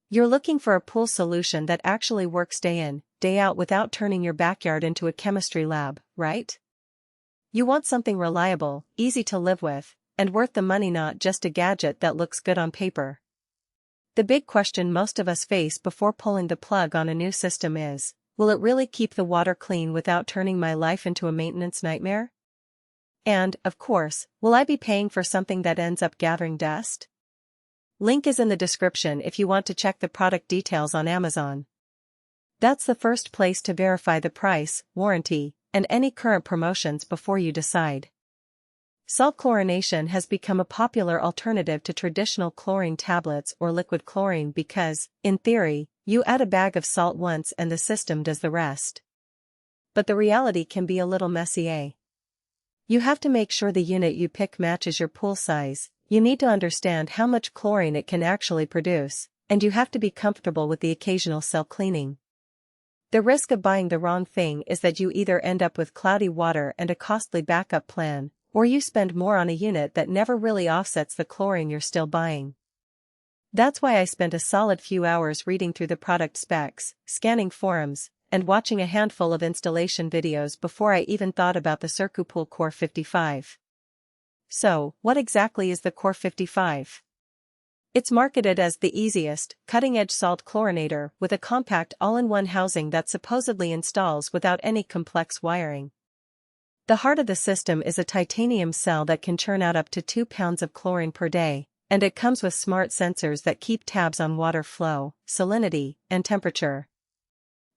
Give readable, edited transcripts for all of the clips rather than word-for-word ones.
You're looking for a pool solution that actually works day in, day out without turning your backyard into a chemistry lab, right? You want something reliable, easy to live with, and worth the money, not just a gadget that looks good on paper. The big question most of us face before pulling the plug on a new system is, will it really keep the water clean without turning my life into a maintenance nightmare? And, of course, will I be paying for something that ends up gathering dust? Link is in the description if you want to check the product details on Amazon. That's the first place to verify the price, warranty, and any current promotions before you decide. Salt chlorination has become a popular alternative to traditional chlorine tablets or liquid chlorine because, in theory, you add a bag of salt once and the system does the rest. But the reality can be a little messy, eh? You have to make sure the unit you pick matches your pool size, you need to understand how much chlorine it can actually produce, and you have to be comfortable with the occasional cell cleaning. The risk of buying the wrong thing is that you either end up with cloudy water and a costly backup plan, or you spend more on a unit that never really offsets the chlorine you're still buying. That's why I spent a solid few hours reading through the product specs, scanning forums, and watching a handful of installation videos before I even thought about the CircuPool CORE55. So, what exactly is the CORE55? It's marketed as the easiest, cutting-edge salt chlorinator with a compact all-in-one housing that supposedly installs without any complex wiring. The heart of the system is a titanium cell that can churn out up to 2 pounds of chlorine per day, and it comes with smart sensors that keep tabs on water flow, salinity, and temperature.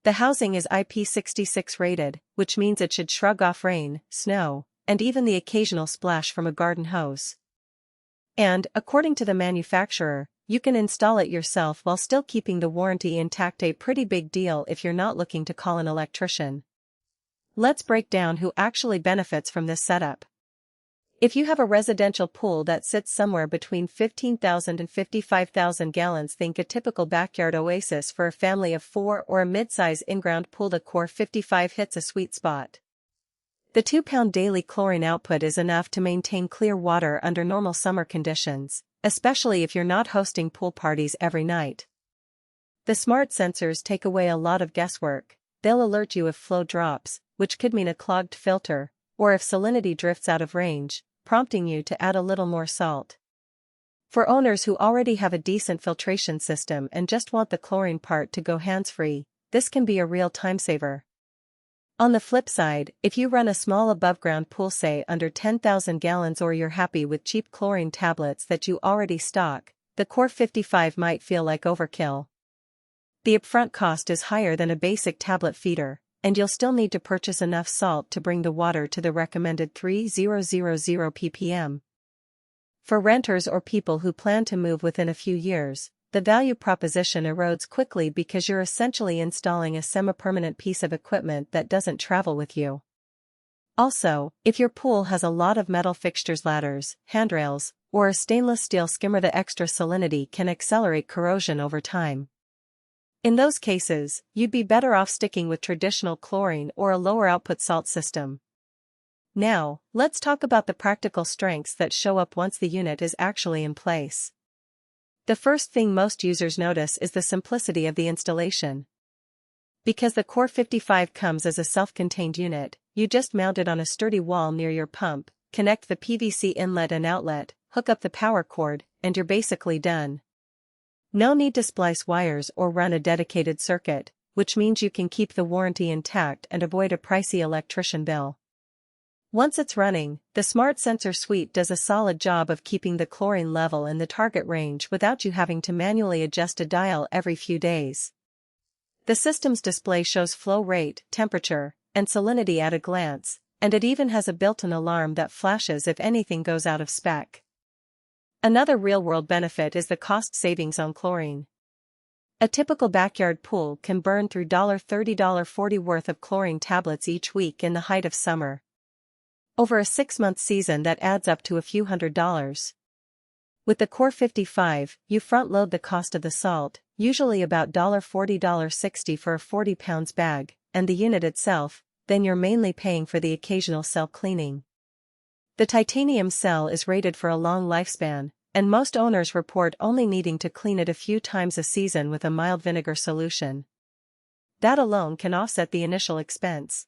The housing is IP66 rated, which means it should shrug off rain, snow, and even the occasional splash from a garden hose. And, according to the manufacturer, you can install it yourself while still keeping the warranty intact, a pretty big deal if you're not looking to call an electrician. Let's break down who actually benefits from this setup. If you have a residential pool that sits somewhere between 15,000 and 55,000 gallons, think a typical backyard oasis for a family of 4 or a mid-size in-ground pool, the CORE55 hits a sweet spot. The 2-pound daily chlorine output is enough to maintain clear water under normal summer conditions, especially if you're not hosting pool parties every night. The smart sensors take away a lot of guesswork. They'll alert you if flow drops, which could mean a clogged filter, or if salinity drifts out of range, prompting you to add a little more salt. For owners who already have a decent filtration system and just want the chlorine part to go hands-free, this can be a real time saver. On the flip side, if you run a small above-ground pool, say under 10,000 gallons, or you're happy with cheap chlorine tablets that you already stock, the CORE55 might feel like overkill. The upfront cost is higher than a basic tablet feeder, and you'll still need to purchase enough salt to bring the water to the recommended 3000 ppm. For renters or people who plan to move within a few years, the value proposition erodes quickly because you're essentially installing a semi-permanent piece of equipment that doesn't travel with you. Also, if your pool has a lot of metal fixtures, ladders, handrails, or a stainless steel skimmer, the extra salinity can accelerate corrosion over time. In those cases, you'd be better off sticking with traditional chlorine or a lower output salt system. Now, let's talk about the practical strengths that show up once the unit is actually in place. The first thing most users notice is the simplicity of the installation. Because the CORE55 comes as a self-contained unit, you just mount it on a sturdy wall near your pump, connect the PVC inlet and outlet, hook up the power cord, and you're basically done. No need to splice wires or run a dedicated circuit, which means you can keep the warranty intact and avoid a pricey electrician bill. Once it's running, the Smart Sensor Suite does a solid job of keeping the chlorine level in the target range without you having to manually adjust a dial every few days. The system's display shows flow rate, temperature, and salinity at a glance, and it even has a built-in alarm that flashes if anything goes out of spec. Another real-world benefit is the cost savings on chlorine. A typical backyard pool can burn through $30 to $40 worth of chlorine tablets each week in the height of summer. Over a 6-month season, that adds up to a few $100s. With the CORE55, you front-load the cost of the salt, usually about $40 to $60 for a 40 pounds bag, and the unit itself, then you're mainly paying for the occasional cell cleaning. The titanium cell is rated for a long lifespan, and most owners report only needing to clean it a few times a season with a mild vinegar solution. That alone can offset the initial expense.